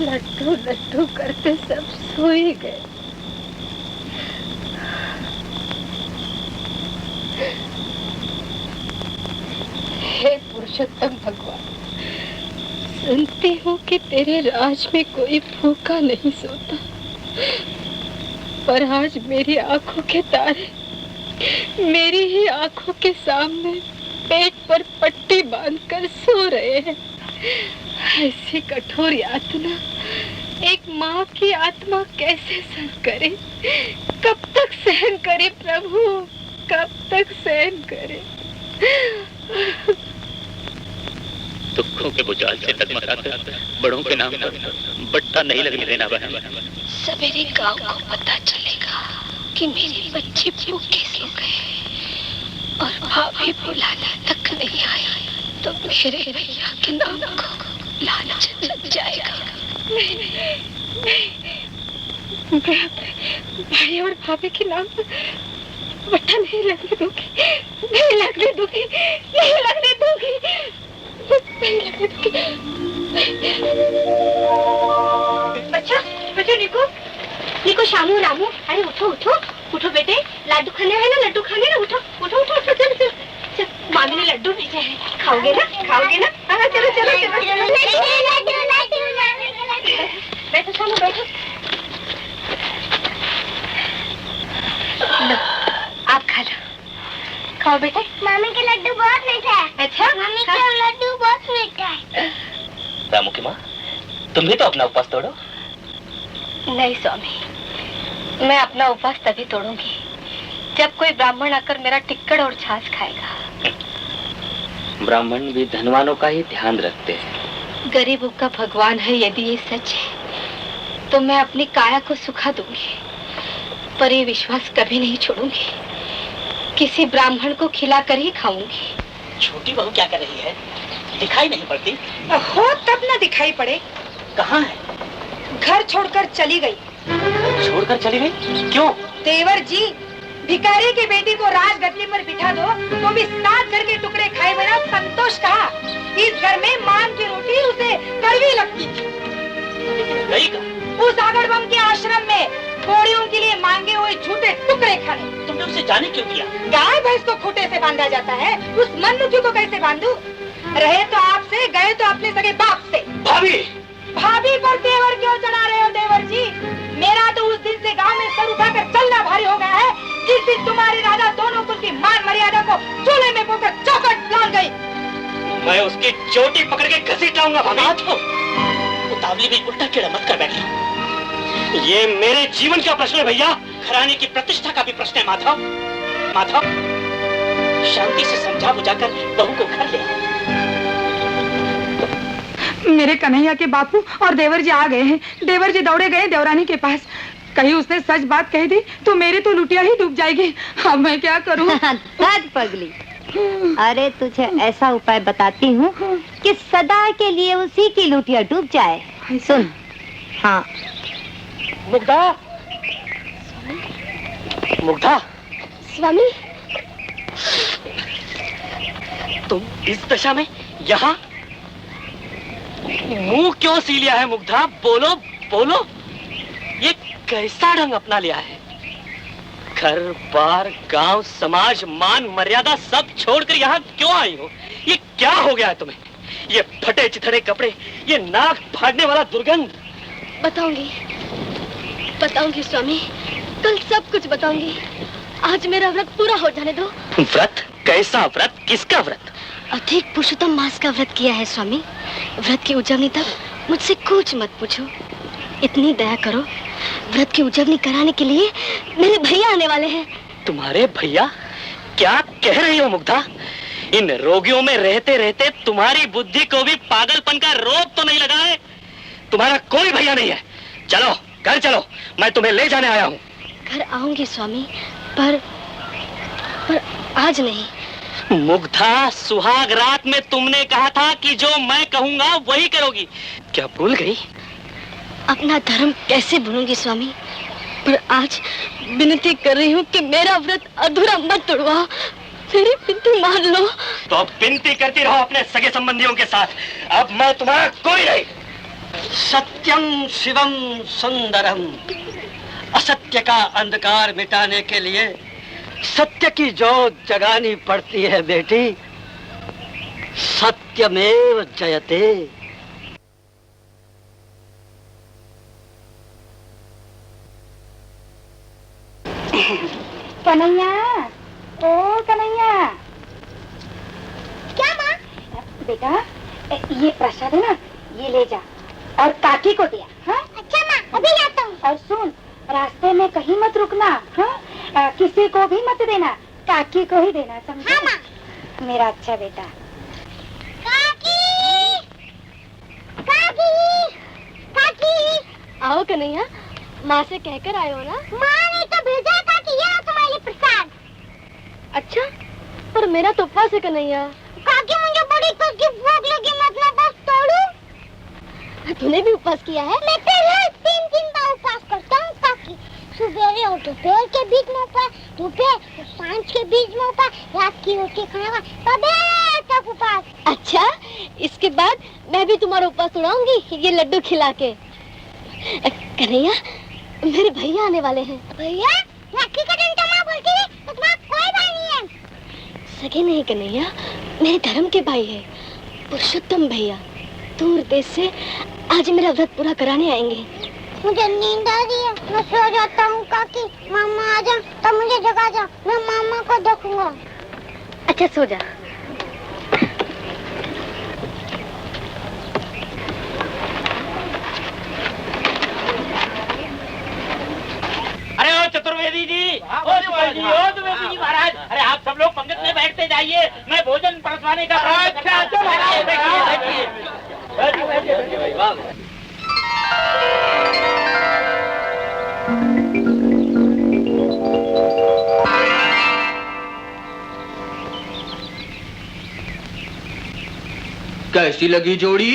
लड्डू लड्डू करते सब सो ही गए। हे पुरुषोत्तम भगवान, सुनती हूँ कि तेरे राज में कोई भूखा नहीं सोता, पर आज मेरी आंखों के तारे मेरी ही आंखों के सामने पेट पर पट्टी बांधकर सो रहे हैं। ऐसी कठोर यातना एक माँ की आत्मा कैसे सहन करे? कब तक सहन करे प्रभु, कब तक सहन करे? दुखों के बुझाल से डगमगाकर बड़ों के नाम पर बट्टा नहीं लगने देना बहन। सवेरे गांव को पता चलेगा कि मेरे बच्चे भूखे सो गए और भाभी बुलाने तक नहीं आया, तो मेरे भैया के नाम को लालच लग जाएगा। मैं भाई और भाभी के नाम पर बट्टा नहीं लगने दूंगी, नहीं लगने दूंगी, नहीं लगने दूंगी, नहीं लगने दूंगी। बच्चा बच्चा निको निको, शामू रामू, अरे उठो उठो उठो बेटे, लड्डू खाने है ना, लड्डू खाने ना, उठो उठो उठो उठो, चलो चलो चल, मामी ने लड्डू भेजे हैं, खाओगे ना, खाओगे ना? हाँ चलो चलो चलो, बैठो शामू बैठो। लो आप खा लो, खाओ बेटे। मामी के लड्डू बहुत मीठा है। अच्छा मामी का लड्डू बहुत मीठा है। रामू की माँ, तुम भी तो अपना उपवास तोड़ो। नहीं स्वामी, मैं अपना उपवास तभी तोड़ूंगी जब कोई ब्राह्मण आकर मेरा टिक्कड़ और छाछ खाएगा। ब्राह्मण भी धनवानों का ही ध्यान रखते हैं। गरीबों का भगवान है यदि ये सच है तो मैं अपनी काया को सुखा दूंगी, पर ये विश्वास कभी नहीं छोड़ूंगी। किसी ब्राह्मण को खिलाकर ही खाऊंगी। छोटी बहू क्या कर रही है? दिखाई नहीं पड़ती। हो तब ना दिखाई पड़े। कहाँ है? घर छोड़कर चली गई। छोड़कर चली गई? क्यों? देवर जी, भिखारी की बेटी को राजगद्दी पर बिठा दो तो भी 7 घर के टुकड़े खाए बिना संतोष कहा। इस घर में मान की रोटी उसे कड़वी लगती थी। गई का? उस आगड़बम के आश्रम में घोड़ियों के लिए मांगे हुए झूठे टुकड़े खाने। तुमने उसे जाने क्यों दिया? गाय भैंस को खूंटे से बांधा जाता है, उस मनुष्य को कैसे बांधू? रहे तो आपसे, गए तो अपने सगे बाप से। भाभी, भाभी पर देवर क्यों चढ़ा रहे हो देवर जी? मेरा तो उस दिन से गांव में सर उठाकर चलना भारी हो गया है जिस दिन तुम्हारी राजा दोनों कुल की मान मर्यादा को चूल्हे में पोकर चौखट लान गई। मैं उसकी चोटी पकड़ के घसीट लाऊंगा। भाभी उतावली भी उल्टा कीड़ा मत कर बैठना। ये मेरे जीवन का प्रश्न है भैया, घराने की प्रतिष्ठा का भी प्रश्न है। माधव, माधव, शांति से समझा बुझाकर बहू को घर ले आओ। मेरे कन्हैया के बापू और देवर जी आ गए हैं। देवर जी दौड़े गए देवरानी के पास। कहीं उसने सच बात कह दी तो मेरी तो लुटिया ही डूब जाएगी। अब मैं क्या करूं? पगली, अरे तुझे ऐसा उपाय बताती हूँ कि सदा के लिए उसी की लुटिया डूब जाए। सुन। हाँ मुग्धा, मुग्धा। स्वामी, तुम इस दशा में यहाँ? मुंह क्यों सी लिया है मुग्धा? बोलो बोलो, ये कैसा ढंग अपना लिया है? घर बार गांव समाज मान मर्यादा सब छोड़कर यहाँ क्यों आई हो? ये क्या हो गया है तुम्हें? ये फटे चिथड़े कपड़े, ये नाक फाड़ने वाला दुर्गंध। बताऊंगी बताऊंगी स्वामी, कल सब कुछ बताऊंगी। आज मेरा व्रत पूरा हो जाने दो। व्रत? कैसा व्रत? किसका व्रत? अधिक पुरुषोत्तम मास का व्रत किया है स्वामी। व्रत की उजवनी तक मुझसे कुछ मत पूछो। इतनी दया करो, व्रत की उजवनी कराने के लिए मेरे भैया आने वाले हैं। तुम्हारे भैया? क्या कह रही हो मुग्धा? इन रोगियों में रहते रहते तुम्हारी बुद्धि को भी पागलपन का रोग तो नहीं लगा है? तुम्हारा कोई भैया नहीं है। चलो घर चलो, मैं तुम्हें ले जाने आया हूँ। घर आऊंगी स्वामी, पर आज नहीं। मुग्धा, सुहाग रात में तुमने कहा था कि जो मैं कहूंगा वही करोगी। क्या भूल गई? अपना धर्म कैसे भूलूंगी स्वामी, पर आज विनती कर रही हूँ कि मेरा व्रत अधूरा मत तोड़वाओ। मेरी विनती मान लो। तो अब विनती करती रहो अपने सगे संबंधियों के साथ। अब मैं तुम्हारा कोई नहीं। सत्यम शिवम सुंदरम। असत्य का अंधकार मिटाने के लिए सत्य की जोत जगानी पड़ती है बेटी। सत्यमेव जयते। कन्हैया, ओ कन्हैया। क्या माँ? बेटा ये प्रसाद है ना, ये ले जा और काकी को दिया। हाँ? अच्छा माँ, अभी लाता हूँ। और सुन, रास्ते में कहीं मत रुकना। हाँ? किसी को भी मत देना, काकी को ही देना, समझा? हाँ माँ। मेरा अच्छा बेटा। काकी, काकी, काकी। आओ कन्हैया, माँ से कहकर आए हो ना? माँ ने तो भेजा था कि ये तुम्हारे प्रसाद। अच्छा, पर मेरा तो उपवास है कन्हैया। काकी मुझे बड़ी कस की भूख लगी, मैं अपना उपवास तोड़ूं? तूने भी उपवास किया है? मैं तो रोज 3 दिन का उपवास करता हूँ काकी। सुबह और दोपहर के बीच में उपवास, दोपहर और सांझ के बीच में उपवास, रात की रोटी खाना तब तक उपवास। अच्छा, इसके बाद मैं भी तुम्हारा उपवास तोड़ाऊंगी ये लड्डू खिला के। कन्हैया, मेरे भैया आने वाले हैं। भैया? राखी का दिन तो माँ बोलती है तो तुम्हारा कोई भाई नहीं है। सगे नहीं कन्हैया, मेरे धर्म के भाई है, पुरुषोत्तम भैया। दूर देश से आज मेरा व्रत पूरा कराने आएंगे। मुझे नींद आ रही है, मैं सो जाता हूँ काकी। मामा आ जा तब मुझे जगा जा, मैं मामा को देखूंगा। अच्छा सो जा। अरे ओ चतुर्वेदी जी, ओ द्विवेदी जी महाराज, अरे आप सब लोग पंगत में बैठते जाइए, मैं भोजन परसवाने का। अच्छा महाराज, बैठिए। कैसी लगी जोड़ी?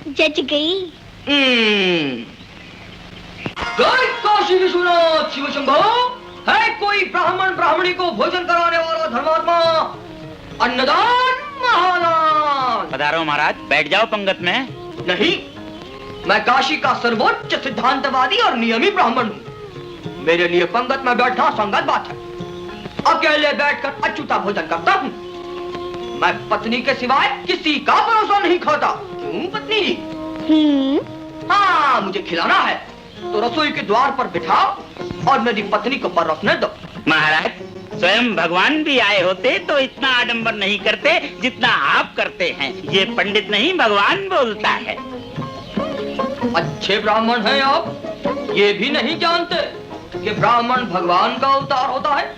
जज गई। जय काशी विश्वनाथ शिव शंभो। है कोई ब्राह्मण ब्राह्मणी को भोजन कराने वाला धर्मात्मा? अन्नदान महादान। पधारो महाराज, बैठ जाओ पंगत में। नहीं, मैं काशी का सर्वोच्च सिद्धांतवादी और नियमी ब्राह्मण हूँ। मेरे लिए पंगत में बैठना संगत बात है। अकेले बैठकर अछूता भोजन करता हूँ। मैं पत्नी के सिवाय किसी का भरोसा नहीं खाता। क्यों पत्नी जी? हाँ, मुझे खिलाना है तो रसोई के द्वार पर बिठाओ और मेरी पत्नी को परोसने दो। महाराज, स्वयं भगवान भी आए होते तो इतना आडंबर नहीं करते जितना आप करते हैं। ये पंडित नहीं, भगवान बोलता है। अच्छे ब्राह्मण हैं आप, ये भी नहीं जानते कि ब्राह्मण भगवान का अवतार होता है।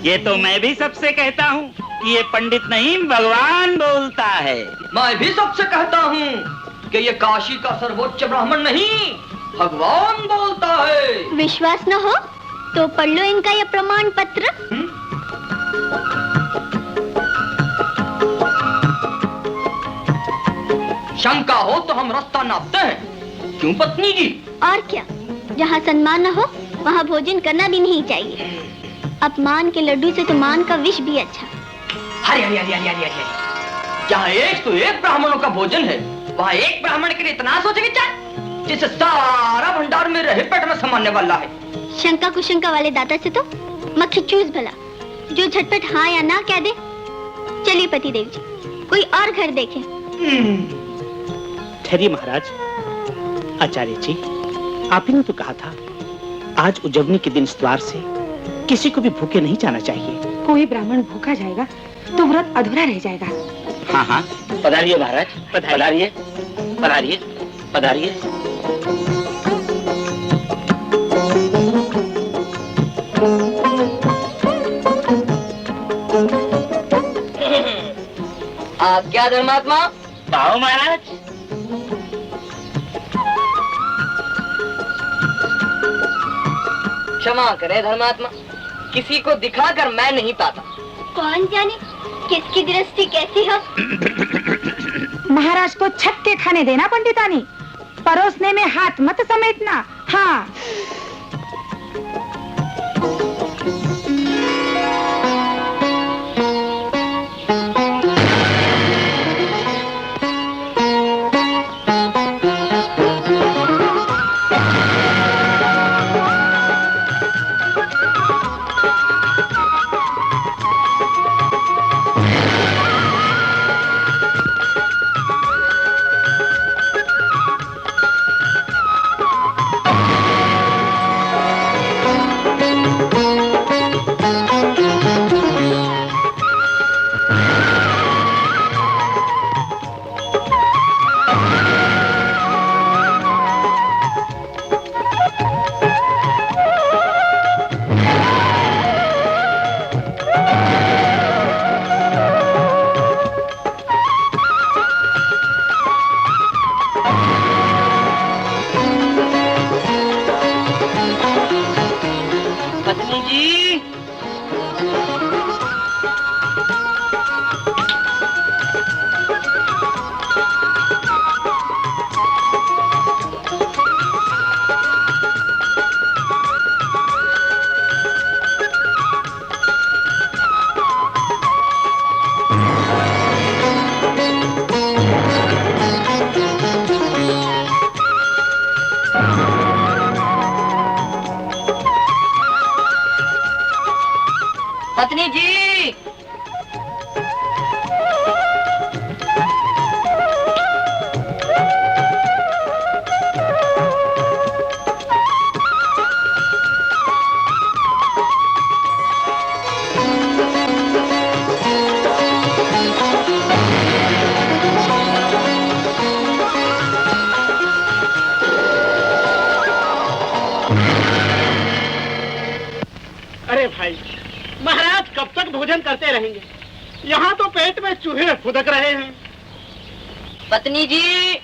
ये तो मैं भी सबसे कहता हूँ कि ये पंडित नहीं, भगवान बोलता है। मैं भी सबसे कहता हूँ कि ये काशी का सर्वोच्च ब्राह्मण नहीं, भगवान बोलता है। विश्वास न हो तो पढ़ लो इनका ये प्रमाण पत्र। शंका हो तो हम रास्ता नापते हैं। क्यों पत्नी जी? और क्या, जहाँ सम्मान न हो वहाँ भोजन करना भी नहीं चाहिए। अपमान के लड्डू से तो मान का विष भी अच्छा। हरी हरी हरी हरी हरी हरी। जहाँ एक तो एक ब्राह्मणों का भोजन है, वहाँ एक ब्राह्मण के लिए इतना सोचे विचार जिससे सारा भंडार में रहे पेट में समाने वाला है। शंका कुशंका वाले दादा से तो मक्खी चूस भला, जो झटपट हाँ या ना कह दे। चलिए पति देव जी, कोई और घर देखें। ठहरिए महाराज। आचार्य जी, आप ही ने तो कहा था आज उजवनी के दिन इस द्वार से किसी को भी भूखे नहीं जाना चाहिए। कोई ब्राह्मण भूखा जाएगा तो व्रत अधूरा रह जाएगा। हाँ हाँ, पधारिए महाराज, पधारिए पधारिए पधारिए। क्या धर्मात्मा? आओ महाराज। क्षमा करे धर्मात्मा, किसी को दिखाकर मैं नहीं पाता। कौन जाने किसकी दृष्टि कैसी हो। महाराज को छक्के खाने देना पंडितानी, परोसने में हाथ मत समेटना। हाँ। पत्नी जी, अरे भाई, महाराज कब तक भोजन करते रहेंगे? यहाँ तो पेट में चूहे फुदक रहे हैं। पत्नी जी,